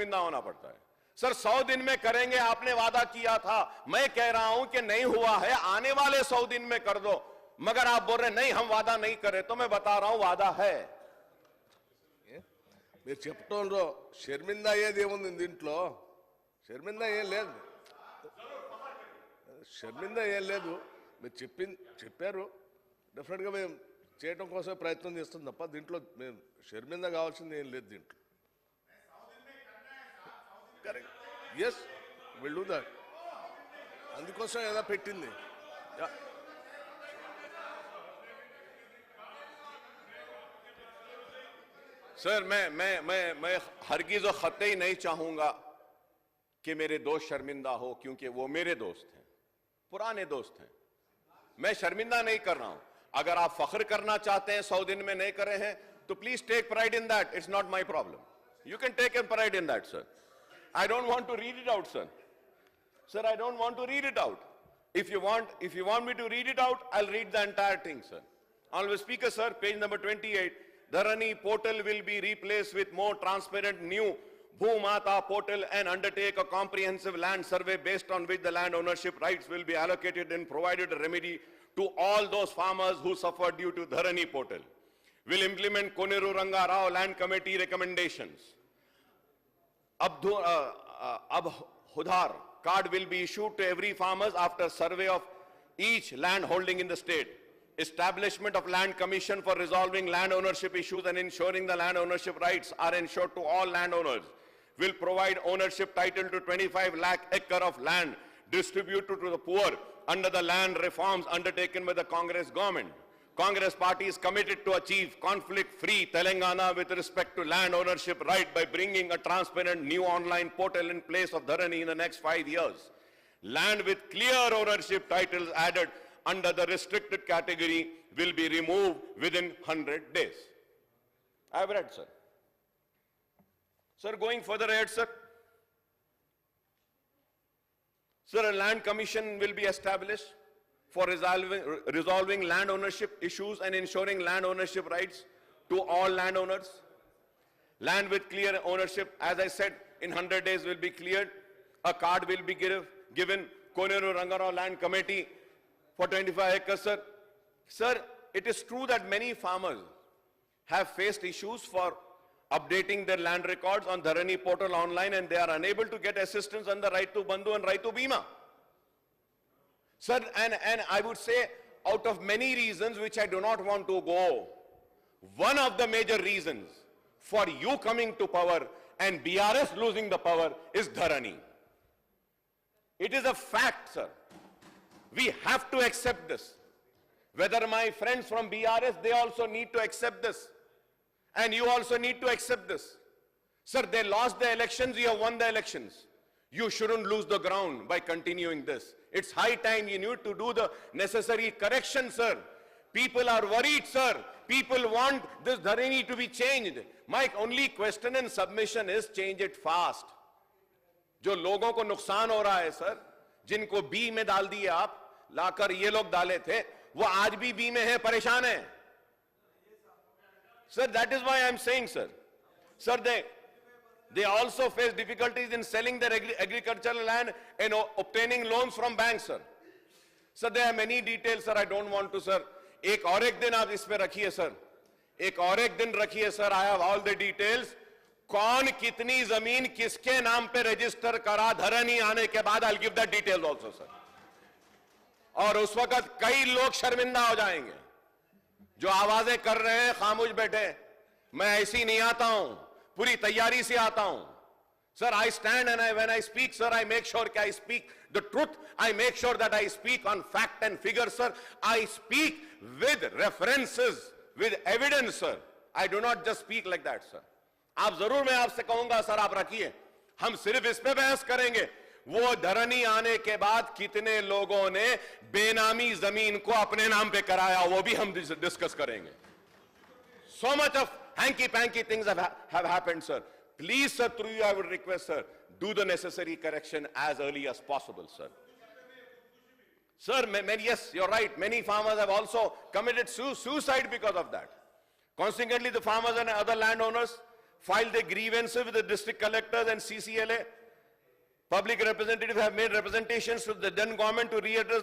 शर्मिंदा होना पड़ता है। सर 100 दिन में करेंगे, आपने वादा किया था, मैं कह रहा हूं कि नहीं हुआ है, आने वाले 100 दिन में कर दो, मगर आप बोल रहे नहीं हम वादा नहीं करे, तो मैं बता रहा हूं वादा है। మీరు చెప్పటంలో షర్మిందా అయ్యేది ఏముంది దీంట్లో? షర్మిందా ఏం లేదు, షర్మిందా ఏం లేదు. మీరు చెప్పారు, డెఫినెట్గా మేము చేయడం కోసం ప్రయత్నం చేస్తుంది తప్ప దీంట్లో మేము షర్మిందా కావాల్సింది ఏం లేదు దీంట్లో. Correct, yes will do that, అందుకోసం ఏదో పెట్టింది. सर मैं हरगिज़ और ख़त्ई नहीं चाहूंगा कि मेरे दोस्त शर्मिंदा हो, क्योंकि वो मेरे दोस्त हैं, पुराने दोस्त हैं। मैं शर्मिंदा नहीं कर रहा हूं। अगर आप फख्र करना चाहते हैं 100 दिन में नहीं करे हैं तो please take pride in that, it's not my problem, you can take an pride in that sir. I don't want to read it out, sir. Sir, I don't want to read it out. If you want me to read it out, I'll read the entire thing, sir. Honorable Speaker, sir, page number 28. Dharani portal will be replaced with more transparent new Bhumata portal and undertake a comprehensive land survey based on which the land ownership rights will be allocated and provided a remedy to all those farmers who suffered due to Dharani portal. Will implement Koneru Ranga Rao Land Committee recommendations. Abhudhar card will be issued to every farmer after survey of each land holding in the state. Establishment of land commission for resolving land ownership issues and ensuring the land ownership rights are ensured to all landowners. Will provide ownership title to 25 lakh acre of land distributed to the poor under the land reforms undertaken by the Congress government. Congress party is committed to achieve conflict-free Telangana with respect to land ownership right by bringing a transparent new online portal in place of Dharani in the next 5 years. Land with clear ownership titles added under the restricted category will be removed within 100 days. I have read, sir. Sir, going further ahead, sir. Sir, a land commission will be established for resolving land ownership issues and ensuring land ownership rights to all landowners. Land with clear ownership, as I said, in 100 days will be cleared. A card will be given, Koneru Ranga Rao Land Committee for 25 acres, sir. Sir, it is true that many farmers have faced issues for updating their land records on Dharani portal online and they are unable to get assistance on the right to Bandhu and right to Bima. Sir, and I would say out of many reasons which I do not want to go, one of the major reasons for you coming to power and BRS losing the power is Dharani. It is a fact, sir. We have to accept this. Whether my friends from BRS, they also need to accept this. And you also need to accept this. Sir, they lost the elections, you have won the elections. You shouldn't lose the ground by continuing this. It's high time you need to do the necessary correction, sir. People are worried, sir. People want this Dharani to be changed. My only question and submission is change it fast. जो लोगों को नुकसान हो रहा है, sir, जिनको B में डाल दिए आप, लाकर ये लोग डाले थे, वो आज भी बी में है, परेशान है. Sir, that is why I am saying, sir. Sir, they also face difficulties in selling their agricultural land and obtaining loans from banks, sir. Sir, there are many details, sir. I don't want to, sir. एक और एक दिन आप इस पे रखिए, sir. एक और एक दिन रखिए, sir. I have all the details. कौन कितनी जमीन किसके नाम पे रजिस्टर करा धरनी आने के बाद I'll give that details also, sir. और उस वक्त कई लोग शर्मिंदा हो जाएंगे जो आवाजें कर रहे हैं, खामोश बैठे. मैं ऐसी नहीं आता हूं, पूरी तैयारी से आता हूं. Sir, I stand and when I speak, sir, I make sure that I speak the truth. I make sure that I speak on fact and figures, sir. I speak with references, with evidence, sir. I do not just speak like that, sir. आप जरूर, मैं आपसे कहूंगा, sir, आप रखिए, हम सिर्फ इस पे बहस करेंगे. वो धरनी आने के बाद कितने लोगों ने बेनामी जमीन को अपने नाम पे कराया, वो भी हम डिस्कस करेंगे. So much of hanky-panky things have happened, sir. Please, sir, through you, I would request, sir, do the necessary correction as early as possible, sir. Sir, yes, you're right. Many farmers have also committed suicide because of that. Consequently, the farmers and other landowners filed their grievances with the district collectors and CCLA. Public representatives have made representations to the then government to readdress the